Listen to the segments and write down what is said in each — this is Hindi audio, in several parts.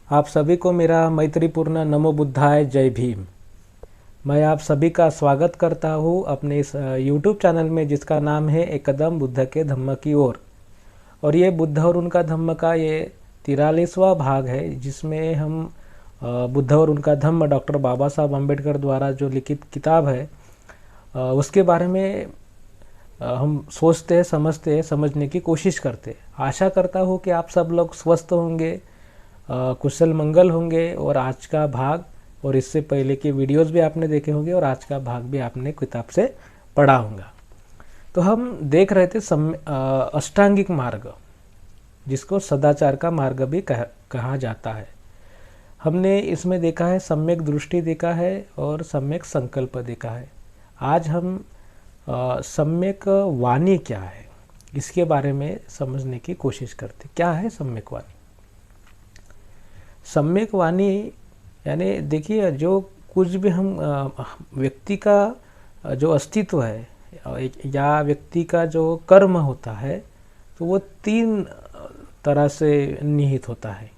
आप सभी को मेरा मैत्रीपूर्ण नमो बुद्धाय जय भीम। मैं आप सभी का स्वागत करता हूँ अपने इस यूट्यूब चैनल में जिसका नाम है एक कदम बुद्ध के धम्म की ओर। और ये बुद्ध और उनका धम्म का ये 43वां भाग है, जिसमें हम बुद्ध और उनका धम्म डॉक्टर बाबा साहब अम्बेडकर द्वारा जो लिखित किताब है उसके बारे में हम सोचते हैं, समझते हैं, समझने की कोशिश करते हैं। आशा करता हूँ कि आप सब लोग स्वस्थ होंगे, कुशल मंगल होंगे। और आज का भाग और इससे पहले के वीडियोस भी आपने देखे होंगे और आज का भाग भी आपने किताब से पढ़ा होगा। तो हम देख रहे थे अष्टांगिक मार्ग, जिसको सदाचार का मार्ग भी कहा जाता है। हमने इसमें देखा है सम्यक दृष्टि देखा है और सम्यक संकल्प देखा है। आज हम सम्यक वाणी क्या है इसके बारे में समझने की कोशिश करते। क्या है सम्यक वाणी? सम्यक वाणी यानी देखिए, जो कुछ भी हम व्यक्ति का जो अस्तित्व है या व्यक्ति का जो कर्म होता है, तो वो 3 तरह से निहित होता है।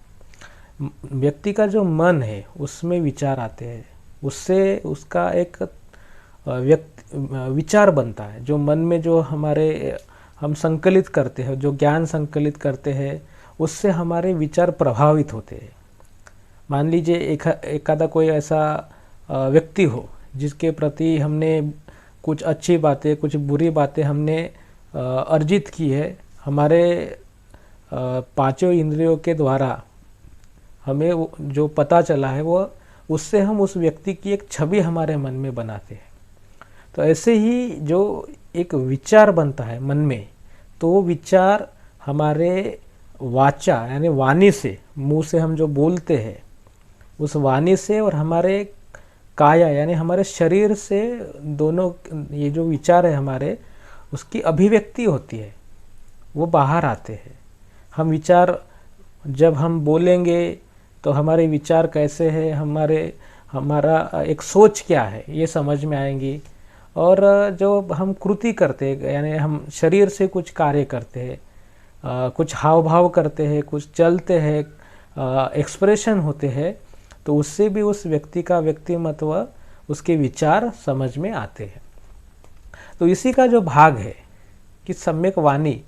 व्यक्ति का जो मन है उसमें विचार आते हैं, उससे उसका एक विचार बनता है। जो मन में जो हम संकलित करते हैं, जो ज्ञान संकलित करते हैं, उससे हमारे विचार प्रभावित होते हैं। मान लीजिए एकादा कोई ऐसा व्यक्ति हो जिसके प्रति हमने कुछ अच्छी बातें, कुछ बुरी बातें हमने अर्जित की है। हमारे 5 इंद्रियों के द्वारा हमें जो पता चला है, वो उससे हम उस व्यक्ति की एक छवि हमारे मन में बनाते हैं। तो ऐसे ही जो एक विचार बनता है मन में, तो वो विचार हमारे वाचा यानी वाणी से, मुंह से हम जो बोलते हैं उस वाणी से, और हमारे काया यानी हमारे शरीर से, दोनों ये जो विचार है हमारे, उसकी अभिव्यक्ति होती है, वो बाहर आते हैं। हम विचार जब हम बोलेंगे तो हमारे विचार कैसे है, हमारा एक सोच क्या है, ये समझ में आएंगी। और जो हम कृति करते हैं यानी हम शरीर से कुछ कार्य करते हैं, कुछ हाव भाव करते हैं, कुछ चलते हैं, एक्सप्रेशन होते हैं, तो उससे भी उस व्यक्ति का व्यक्तिमत्व, उसके विचार समझ में आते हैं। तो इसी का जो भाग है कि सम्यक वाणी,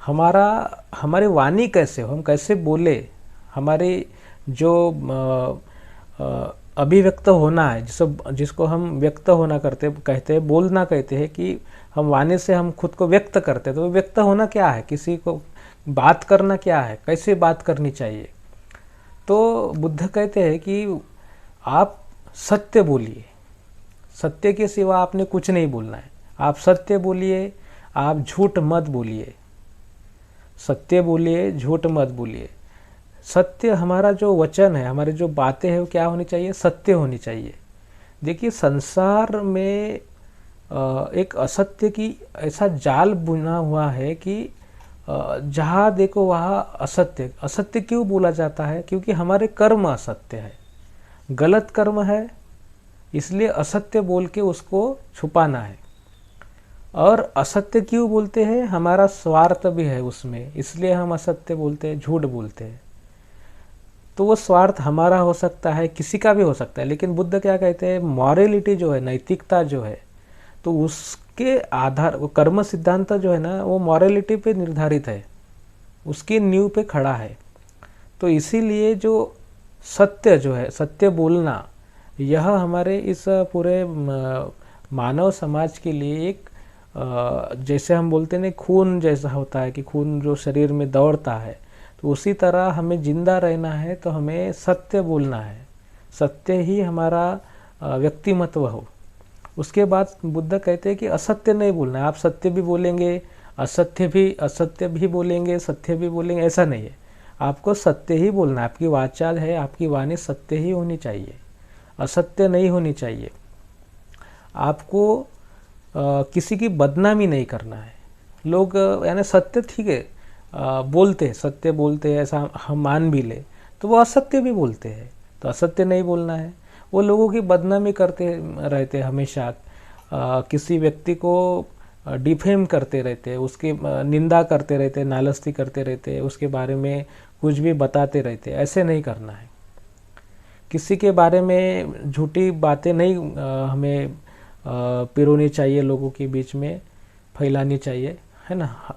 हमारे वाणी कैसे हो, हम कैसे बोले, हमारे जो अभिव्यक्त होना है, जिसको हम व्यक्त होना कहते हैं, बोलना कहते हैं, कि हम वाणी से हम खुद को व्यक्त करते हैं। तो व्यक्त होना क्या है, किसी को बात करना क्या है, कैसे बात करनी चाहिए। तो बुद्ध कहते हैं कि आप सत्य बोलिए, सत्य के सिवा आपने कुछ नहीं बोलना है। आप सत्य बोलिए, आप झूठ मत बोलिए। सत्य बोलिए, झूठ मत बोलिए। सत्य, हमारा जो वचन है, हमारी जो बातें हैं, वो क्या होनी चाहिए? सत्य होनी चाहिए। देखिए, संसार में एक असत्य की ऐसा जाल बुना हुआ है कि जहाँ देखो वहाँ असत्य। असत्य क्यों बोला जाता है? क्योंकि हमारे कर्म असत्य है, गलत कर्म है, इसलिए असत्य बोल के उसको छुपाना है। और असत्य क्यों बोलते हैं? हमारा स्वार्थ भी है उसमें, इसलिए हम असत्य बोलते हैं, झूठ बोलते हैं। तो वो स्वार्थ हमारा हो सकता है, किसी का भी हो सकता है, लेकिन बुद्ध क्या कहते हैं? मॉरलिटी जो है, नैतिकता जो है, तो उसके आधार, वो कर्म सिद्धांत जो है ना, वो मॉरलिटी पे निर्धारित है, उसकी नींव पे खड़ा है। तो इसीलिए जो सत्य जो है, सत्य बोलना, यह हमारे इस पूरे मानव समाज के लिए एक जैसे हम बोलते हैं खून जैसा होता है, कि खून जो शरीर में दौड़ता है, तो उसी तरह हमें जिंदा रहना है तो हमें सत्य बोलना है। सत्य ही हमारा व्यक्तिमत्व हो। उसके बाद बुद्ध कहते हैं कि असत्य नहीं बोलना है। आप सत्य भी बोलेंगे, असत्य भी बोलेंगे, सत्य भी बोलेंगे, ऐसा नहीं है। आपको सत्य ही बोलना है। आपकी वाचा है, आपकी वाणी सत्य ही होनी चाहिए, असत्य नहीं होनी चाहिए। आपको किसी की बदनामी नहीं करना है। लोग यानी सत्य ठीक है बोलते हैं, सत्य बोलते हैं, ऐसा हम मान भी ले, तो वो असत्य भी बोलते हैं, तो असत्य नहीं बोलना है। वो लोगों की बदनामी करते रहते हैं हमेशा, किसी व्यक्ति को डिफेम करते रहते हैं, उसकी निंदा करते रहते हैं, नालस्ती करते रहते हैं, उसके बारे में कुछ भी बताते रहते, ऐसे नहीं करना है। किसी के बारे में झूठी बातें नहीं हमें पिरोनी चाहिए, लोगों के बीच में फैलानी चाहिए, है ना।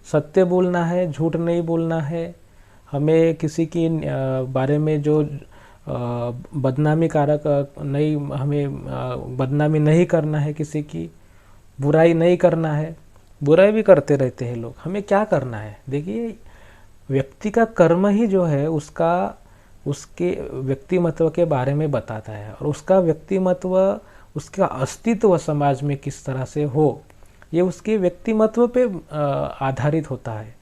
सत्य बोलना है, झूठ नहीं बोलना है। हमें किसी की बारे में जो बदनामी कारक नहीं, हमें बदनामी नहीं करना है, किसी की बुराई नहीं करना है। बुराई भी करते रहते हैं लोग, हमें क्या करना है? देखिए, व्यक्ति का कर्म ही जो है उसका, उसके व्यक्तिमत्व के बारे में बताता है, और उसका व्यक्तिमत्व, उसका अस्तित्व समाज में किस तरह से हो, ये उसके व्यक्तिमत्व पे आधारित होता है।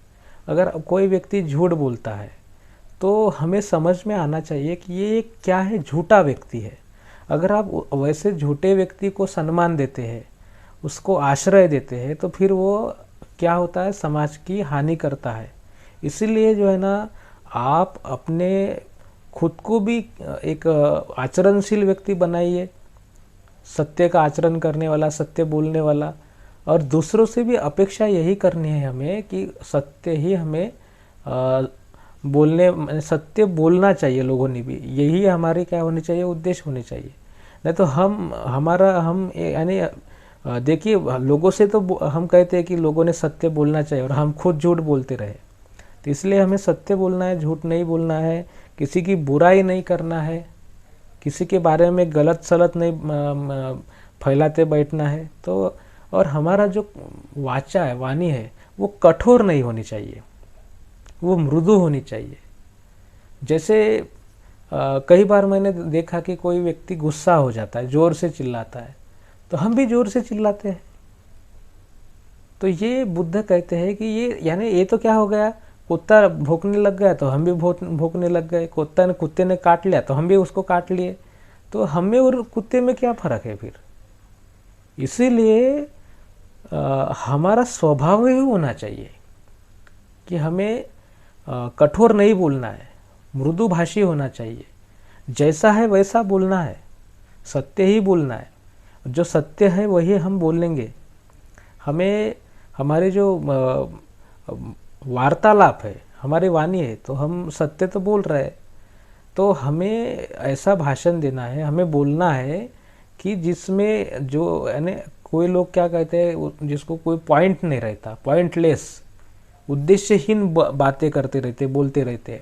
अगर कोई व्यक्ति झूठ बोलता है तो हमें समझ में आना चाहिए कि ये क्या है, झूठा व्यक्ति है। अगर आप वैसे झूठे व्यक्ति को सम्मान देते हैं, उसको आश्रय देते हैं, तो फिर वो क्या होता है, समाज की हानि करता है। इसीलिए जो है ना, आप अपने खुद को भी एक आचरणशील व्यक्ति बनाइए, सत्य का आचरण करने वाला, सत्य बोलने वाला। और दूसरों से भी अपेक्षा यही करनी है हमें कि सत्य ही हमें बोलने, सत्य बोलना चाहिए लोगों ने भी। यही हमारी क्या होनी चाहिए, उद्देश्य होने चाहिए। नहीं तो हम यानी देखिए, लोगों से तो हम कहते हैं कि लोगों ने सत्य बोलना चाहिए, और हम खुद झूठ बोलते रहे। तो इसलिए हमें सत्य बोलना है, झूठ नहीं बोलना है, किसी की बुराई नहीं करना है, किसी के बारे में गलत सलत नहीं फैलाते बैठना है। तो और हमारा जो वाचा है, वाणी है, वो कठोर नहीं होनी चाहिए, वो मृदु होनी चाहिए। जैसे कई बार मैंने देखा कि कोई व्यक्ति गुस्सा हो जाता है, जोर से चिल्लाता है, तो हम भी जोर से चिल्लाते हैं। तो ये बुद्ध कहते हैं कि ये यानी ये तो क्या हो गया, कुत्ता भौंकने लग गया तो हम भी भौंकने लग गए, कुत्ते ने काट लिया तो हम भी उसको काट लिए। तो हमें और कुत्ते में क्या फ़र्क है फिर? इसीलिए हमारा स्वभाव ही होना चाहिए कि हमें कठोर नहीं बोलना है, मृदुभाषी होना चाहिए। जैसा है वैसा बोलना है, सत्य ही बोलना है। जो सत्य है वही हम बोलेंगे। हमें हमारे जो वार्तालाप है, हमारी वाणी है, तो हम सत्य तो बोल रहे हैं। तो हमें ऐसा भाषण देना है, हमें बोलना है कि जिसमें जो यानी कोई लोग क्या कहते हैं, जिसको कोई पॉइंट नहीं रहता, पॉइंटलेस, उद्देश्यहीन बातें करते रहते, बोलते रहते।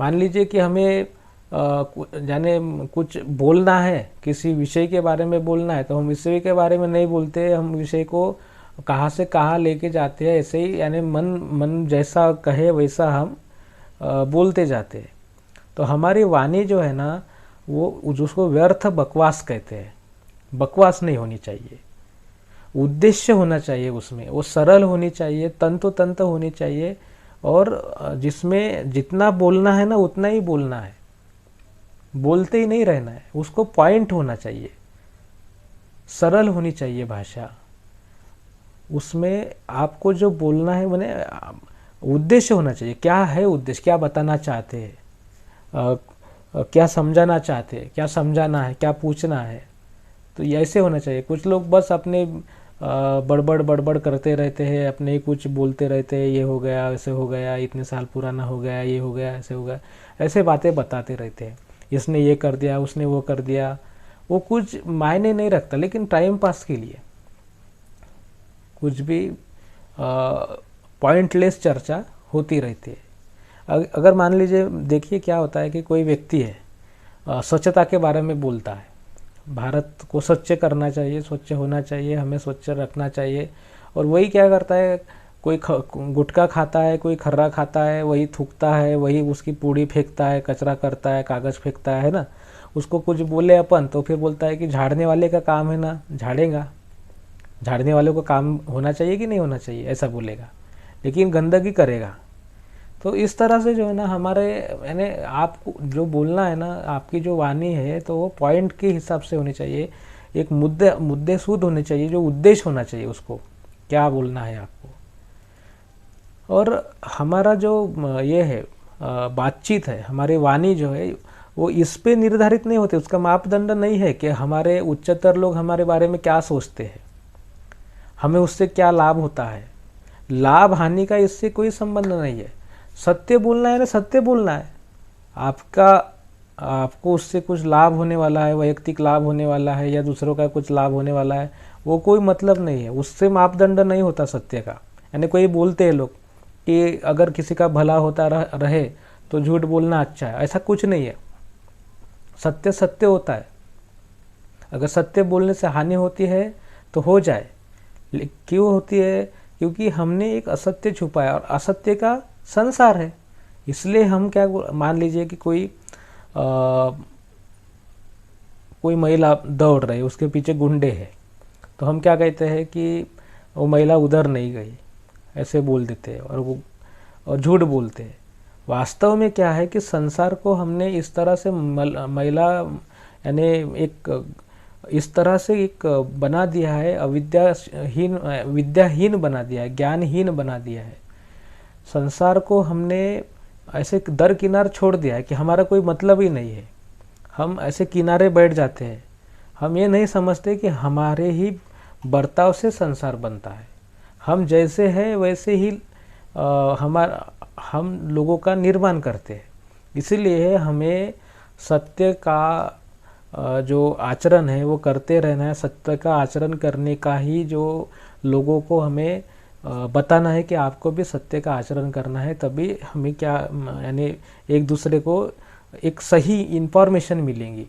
मान लीजिए कि हमें जाने कुछ बोलना है, किसी विषय के बारे में बोलना है, तो हम विषय के बारे में नहीं बोलते, हम विषय को कहाँ से कहाँ लेके जाते हैं, ऐसे ही यानी मन जैसा कहे वैसा हम बोलते जाते हैं। तो हमारी वाणी जो है ना, वो जिसको व्यर्थ बकवास कहते हैं, बकवास नहीं होनी चाहिए। उद्देश्य होना चाहिए उसमें, वो सरल होनी चाहिए, तंतु होनी चाहिए, और जिसमें जितना बोलना है ना उतना ही बोलना है, बोलते ही नहीं रहना है। उसको पॉइंट होना चाहिए, सरल होनी चाहिए भाषा। उसमें आपको जो बोलना है मैंने उद्देश्य होना चाहिए। क्या है उद्देश्य, क्या बताना चाहते हैं, क्या समझाना चाहते हैं, क्या समझाना है, क्या पूछना है। तो ऐसे होना चाहिए। कुछ लोग बस अपने बड़बड़ करते रहते हैं, अपने ही कुछ बोलते रहते हैं, ये हो गया, ऐसे हो गया, इतने साल पुराना हो गया, ये हो गया, ऐसे हो गया, ऐसे बातें बताते रहते हैं। इसने ये कर दिया, उसने वो कर दिया। वो कुछ मायने नहीं रखता, लेकिन टाइम पास के लिए कुछ भी पॉइंटलेस चर्चा होती रहती है। अगर मान लीजिए, देखिए क्या होता है कि कोई व्यक्ति है, स्वच्छता के बारे में बोलता है, भारत को स्वच्छ करना चाहिए, स्वच्छ होना चाहिए, हमें स्वच्छ रखना चाहिए। और वही क्या करता है, कोई गुटखा खाता है, कोई खर्रा खाता है, वही थूकता है, वही उसकी पूड़ी फेंकता है, कचरा करता है, कागज़ फेंकता है ना। उसको कुछ बोले अपन तो फिर बोलता है कि झाड़ने वाले का काम है ना, झाड़ेगा। झाड़ने वाले को काम होना चाहिए कि नहीं होना चाहिए, ऐसा बोलेगा, लेकिन गंदगी करेगा। तो इस तरह से जो है ना, हमारे यानी आपको जो बोलना है ना, आपकी जो वाणी है, तो वो पॉइंट के हिसाब से होनी चाहिए। एक मुद्दे सूद होने चाहिए, जो उद्देश्य होना चाहिए, उसको क्या बोलना है आपको। और हमारा जो ये है बातचीत है, हमारी वाणी जो है, वो इस पे निर्धारित नहीं होती। उसका मापदंड नहीं है कि हमारे उच्चतर लोग हमारे बारे में क्या सोचते हैं, हमें उससे क्या लाभ होता है। लाभ हानि का इससे कोई संबंध नहीं है। सत्य बोलना है ना, सत्य बोलना है। आपका आपको उससे कुछ लाभ होने वाला है, वैयक्तिक लाभ होने वाला है या दूसरों का कुछ लाभ होने वाला है, वो कोई मतलब नहीं है, उससे मापदंड नहीं होता सत्य का। यानी कोई बोलते हैं लोग कि अगर किसी का भला होता रहे तो झूठ बोलना अच्छा है, ऐसा कुछ नहीं है। सत्य सत्य होता है। अगर सत्य बोलने से हानि होती है तो हो जाए, क्यों होती है? क्योंकि हमने एक असत्य छुपाया और असत्य का संसार है। इसलिए हम क्या, मान लीजिए कि कोई महिला दौड़ रही है, उसके पीछे गुंडे हैं, तो हम क्या कहते हैं कि वो महिला उधर नहीं गई, ऐसे बोल देते हैं और झूठ बोलते हैं। वास्तव में क्या है कि संसार को हमने इस तरह से महिला यानी एक इस तरह से एक बना दिया है, विद्याहीन बना दिया है, ज्ञानहीन बना दिया है। संसार को हमने ऐसे दरकिनार छोड़ दिया है कि हमारा कोई मतलब ही नहीं है। हम ऐसे किनारे बैठ जाते हैं। हम ये नहीं समझते कि हमारे ही बर्ताव से संसार बनता है। हम जैसे हैं वैसे ही हम लोगों का निर्माण करते हैं। इसीलिए हमें सत्य का जो आचरण है वो करते रहना है। सत्य का आचरण करने का ही जो लोगों को हमें बताना है कि आपको भी सत्य का आचरण करना है, तभी हमें क्या यानी एक दूसरे को एक सही इन्फॉर्मेशन मिलेंगी,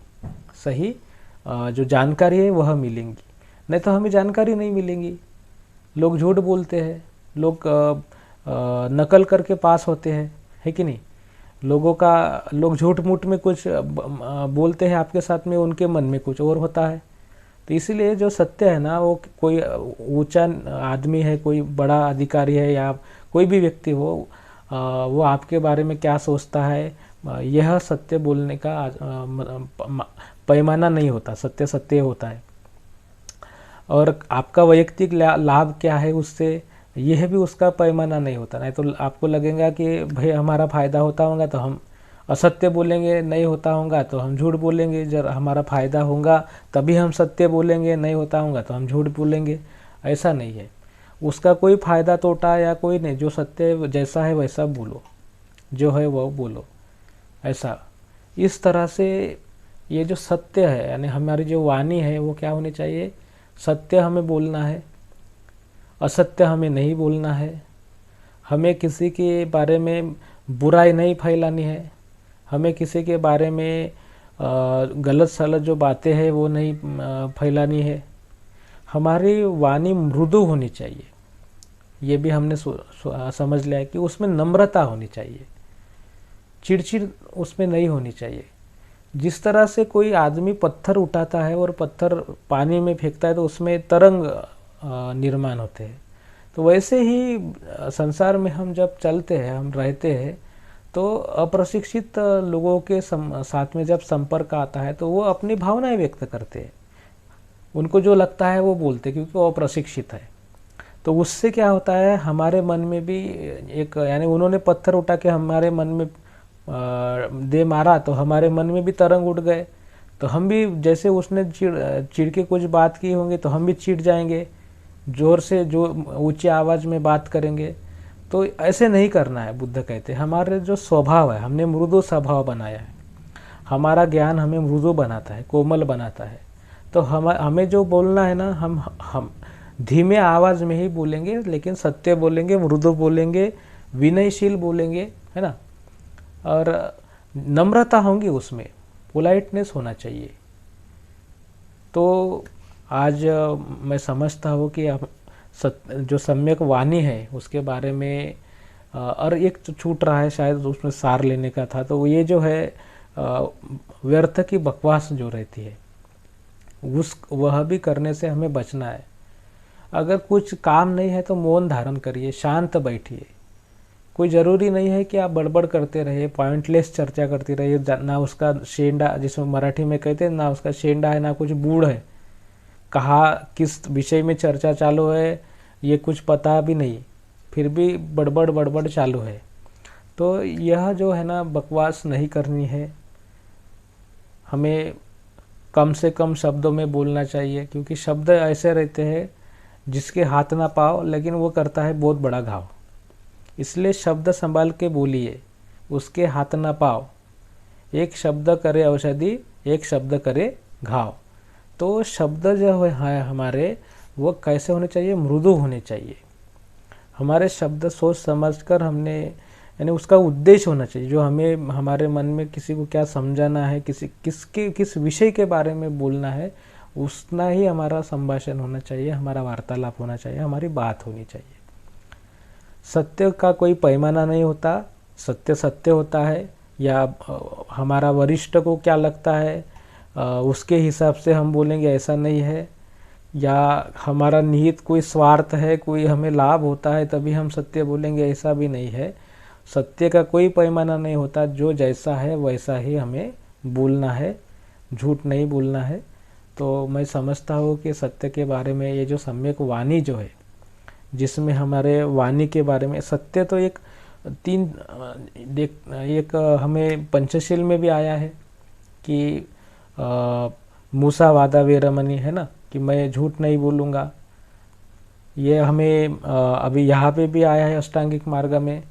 सही जो जानकारी है वह मिलेंगी। नहीं तो हमें जानकारी नहीं मिलेंगी। लोग झूठ बोलते हैं, लोग नकल करके पास होते हैं, है कि नहीं? लोग झूठ मूठ में कुछ बोलते हैं आपके साथ में, उनके मन में कुछ और होता है। तो इसीलिए जो सत्य है ना, वो कोई ऊंचा आदमी है, कोई बड़ा अधिकारी है या कोई भी व्यक्ति हो, वो आपके बारे में क्या सोचता है, यह सत्य बोलने का पैमाना नहीं होता। सत्य सत्य होता है। और आपका वैयक्तिक लाभ क्या है उससे, यह भी उसका पैमाना नहीं होता। नहीं तो आपको लगेगा कि भाई हमारा फ़ायदा होता होगा तो हम असत्य बोलेंगे, नहीं होता होगा तो हम झूठ बोलेंगे। जब हमारा फ़ायदा होगा तभी हम सत्य बोलेंगे, नहीं होता होगा तो हम झूठ बोलेंगे। ऐसा नहीं है, उसका कोई फ़ायदा तोटा या कोई नहीं। जो सत्य जैसा है वैसा बोलो, जो है वो बोलो, ऐसा। इस तरह से ये जो सत्य है यानी हमारी जो वाणी है वो क्या होनी चाहिए? सत्य हमें बोलना है, असत्य हमें नहीं बोलना है। हमें किसी के बारे में बुराई नहीं फैलानी है। हमें किसी के बारे में गलत सलत जो बातें हैं वो नहीं फैलानी है। हमारी वाणी मृदु होनी चाहिए। ये भी हमने समझ लिया है कि उसमें नम्रता होनी चाहिए, चिड़चिड़ उसमें नहीं होनी चाहिए। जिस तरह से कोई आदमी पत्थर उठाता है और पत्थर पानी में फेंकता है तो उसमें तरंग निर्माण होते हैं, तो वैसे ही संसार में हम जब चलते हैं, हम रहते हैं, तो अप्रशिक्षित लोगों के साथ में जब संपर्क आता है तो वो अपनी भावनाएं व्यक्त करते हैं। उनको जो लगता है वो बोलते, क्योंकि वो अप्रशिक्षित है। तो उससे क्या होता है, हमारे मन में भी एक यानी उन्होंने पत्थर उठा के हमारे मन में दे मारा तो हमारे मन में भी तरंग उठ गए। तो हम भी जैसे उसने चिढ़ के कुछ बात की होंगे तो हम भी चिढ़ जाएंगे, जोर से जो ऊंची आवाज़ में बात करेंगे। तो ऐसे नहीं करना है। बुद्ध कहते हैं हमारे जो स्वभाव है, हमने मृदु स्वभाव बनाया है। हमारा ज्ञान हमें मृदु बनाता है, कोमल बनाता है। तो हमें जो बोलना है ना, हम धीमे आवाज़ में ही बोलेंगे, लेकिन सत्य बोलेंगे, मृदु बोलेंगे, विनयशील बोलेंगे, है ना। और नम्रता होंगी, उसमें पोलाइटनेस होना चाहिए। तो आज मैं समझता हूँ कि जो सम्यक वाणी है उसके बारे में और एक छूट रहा है, शायद उसमें सार लेने का था। तो ये जो है व्यर्थ की बकवास जो रहती है वह भी करने से हमें बचना है। अगर कुछ काम नहीं है तो मौन धारण करिए, शांत बैठिए। कोई ज़रूरी नहीं है कि आप बड़बड़ करते रहिए, पॉइंटलेस चर्चा करते रहिए। ना उसका शेंडा, जिसमें मराठी में कहते हैं, ना उसका शेंडा है ना कुछ बूढ़ है। कहाँ किस विषय में चर्चा चालू है ये कुछ पता भी नहीं, फिर भी बड़बड़ बड़बड़ चालू है। तो यह जो है ना, बकवास नहीं करनी है। हमें कम से कम शब्दों में बोलना चाहिए, क्योंकि शब्द ऐसे रहते हैं जिसके हाथ ना पाओ, लेकिन वो करता है बहुत बड़ा घाव। इसलिए शब्द संभाल के बोलिए, उसके हाथ ना पाओ। एक शब्द करे औषधि, एक शब्द करे घाव। तो शब्द जो है हमारे, वो कैसे होने चाहिए? मृदु होने चाहिए। हमारे शब्द सोच समझकर हमने, यानी उसका उद्देश्य होना चाहिए, जो हमें हमारे मन में किसी को क्या समझाना है, किस विषय के बारे में बोलना है, उतना ही हमारा संभाषण होना चाहिए, हमारा वार्तालाप होना चाहिए, हमारी बात होनी चाहिए। सत्य का कोई पैमाना नहीं होता, सत्य सत्य होता है, या हमारा वरिष्ठ को क्या लगता है उसके हिसाब से हम बोलेंगे, ऐसा नहीं है। या हमारा निहित कोई स्वार्थ है, कोई हमें लाभ होता है तभी हम सत्य बोलेंगे, ऐसा भी नहीं है। सत्य का कोई पैमाना नहीं होता, जो जैसा है वैसा ही हमें बोलना है, झूठ नहीं बोलना है। तो मैं समझता हूँ कि सत्य के बारे में ये जो सम्यक वाणी जो है, जिसमें हमारे वाणी के बारे में सत्य तो एक एक हमें पंचशील में भी आया है कि मूसा वादा वेरमणि है ना, कि मैं झूठ नहीं बोलूँगा। ये हमें अभी यहाँ पे भी आया है अष्टांगिक मार्ग में,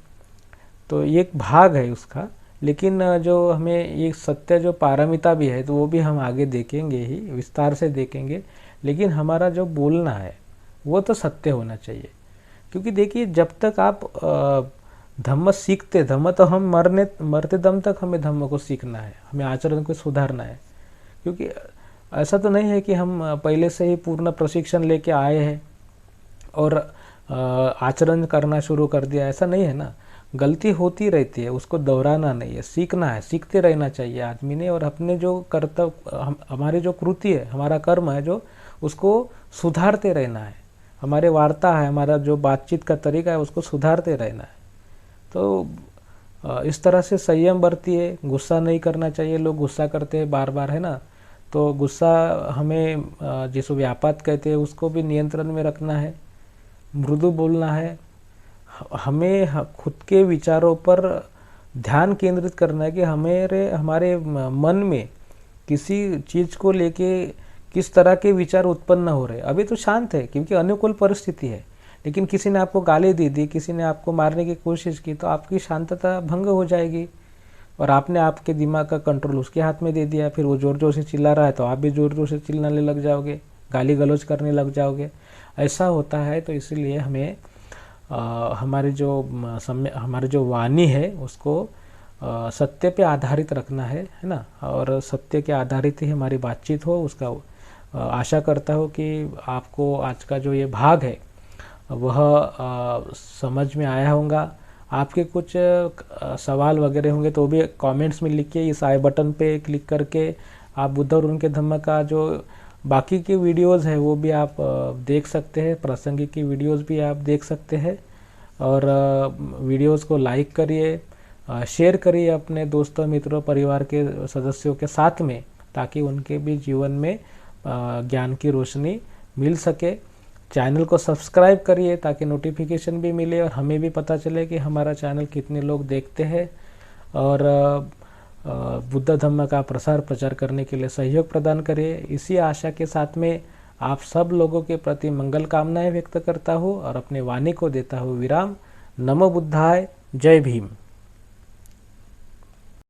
तो ये एक भाग है उसका। लेकिन जो हमें ये सत्य जो पारमिता भी है, तो वो भी हम आगे देखेंगे ही, विस्तार से देखेंगे। लेकिन हमारा जो बोलना है वो तो सत्य होना चाहिए। क्योंकि देखिए, जब तक आप धम्म सीखते, धम्म तो हम मरते दम तक हमें धम्म को सीखना है, हमें आचरण को सुधारना है। क्योंकि ऐसा तो नहीं है कि हम पहले से ही पूर्ण प्रशिक्षण लेके आए हैं और आचरण करना शुरू कर दिया, ऐसा नहीं है ना। गलती होती रहती है, उसको दोहराना नहीं है, सीखना है, सीखते रहना चाहिए आदमी ने। और अपने जो कर्तव्य, हमारी जो कृति है, हमारा कर्म है, जो उसको सुधारते रहना है। हमारे वार्ता है, हमारा जो बातचीत का तरीका है, उसको सुधारते रहना है। तो इस तरह से संयम बरतिए, गुस्सा नहीं करना चाहिए। लोग गुस्सा करते हैं बार बार, है ना। तो गुस्सा हमें जिसको व्यापात कहते हैं, उसको भी नियंत्रण में रखना है, मृदु बोलना है। हमें खुद के विचारों पर ध्यान केंद्रित करना है कि हमारे मन में किसी चीज़ को लेके किस तरह के विचार उत्पन्न हो रहे हैं। अभी तो शांत है क्योंकि अनुकूल परिस्थिति है, लेकिन किसी ने आपको गाली दे दी, किसी ने आपको मारने की कोशिश की, तो आपकी शांतता भंग हो जाएगी और आपने आपके दिमाग का कंट्रोल उसके हाथ में दे दिया। फिर वो ज़ोर ज़ोर से चिल्ला रहा है तो आप भी ज़ोर ज़ोर से चिल्लाने लग जाओगे, गाली गलौज करने लग जाओगे। ऐसा होता है। तो इसीलिए हमें हमारी जो वाणी है उसको सत्य पे आधारित रखना है ना। और सत्य के आधारित ही हमारी बातचीत हो। उसका आशा करता हूँ कि आपको आज का जो ये भाग है वह समझ में आया होगा। आपके कुछ सवाल वगैरह होंगे तो भी कमेंट्स में लिखिए। इस आई बटन पे क्लिक करके आप बुद्ध और उनके धम्म का जो बाकी के वीडियोस है वो भी आप देख सकते हैं, प्रासंगिक की वीडियोस भी आप देख सकते हैं। और वीडियोस को लाइक करिए, शेयर करिए अपने दोस्तों, मित्रों, परिवार के सदस्यों के साथ में, ताकि उनके भी जीवन में ज्ञान की रोशनी मिल सके। चैनल को सब्सक्राइब करिए ताकि नोटिफिकेशन भी मिले और हमें भी पता चले कि हमारा चैनल कितने लोग देखते हैं। और बुद्ध धम्म का प्रसार प्रचार करने के लिए सहयोग प्रदान करिए। इसी आशा के साथ में आप सब लोगों के प्रति मंगल कामनाएं व्यक्त करता हूँ और अपने वाणी को देता हूँ विराम। नमो बुद्धाय। जय भीम।